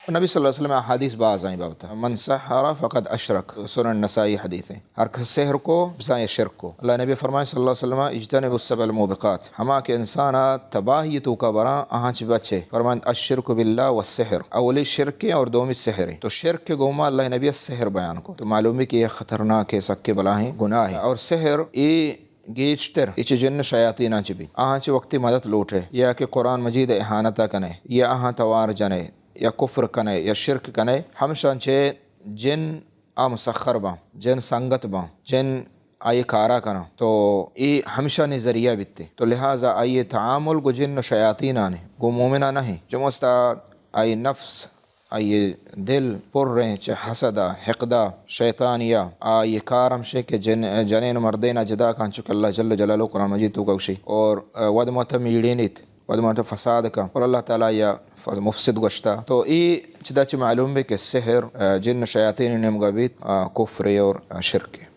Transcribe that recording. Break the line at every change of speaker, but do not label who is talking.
نبی صلی اللہ علیہ وسلم احادیث بعض آئیں بابتا من سحر فقد اشرک، سنن نسائی حدیث ہیں، ہر کس سحر کو بسائے شرک کو. اللہ نبی فرمائے صلی اللہ علیہ وسلم اجتنبوا السبع الموبقات، ہما کے انسانا تباہی تو کا برا آہنچ بچے. فرمائے الشرک باللہ والسحر، اولی شرک اور دومی سحر. تو شرک کے گوما اللہ نبی سحر بیان کو، تو معلوم ہے کہ یہ خطرناک ہے، سکے بلاہیں گناہ ہے. اور سحر یہ گیچتر اچ جن شیاطین آنچ بھی آہاں چ وقتی مدد لوٹے، یا کہ قرآن مجید احانتا کنے، یا آہاں توار جنے، یا کفر کنے، یا شرک کنے، ہمشان چے جن مسخر باں، جن سنگت باں، جن آئی کارا کنا، تو ای ہمشہ نے ذریعہ بیتے. تو لہٰذا آئی تعامل گو جن شیاطین آنے گو مومنہ نہیں جو مستعد آئی نفس آئی دل پر رہیں چہ حسدہ حقدہ شیطانیہ آئی کارم شے کہ جنین مردین جدا کان چک اللہ جل جلالہ قرآن مجید تو گوشی اور ود موتا میڑینیت ود موتا فساد کا اور اللہ تعالیٰ یا مفسد گشتا. تو ای چدا چ معلوم ہے کہ سحر جن شیاطین نمگابیت کفر اور شرک.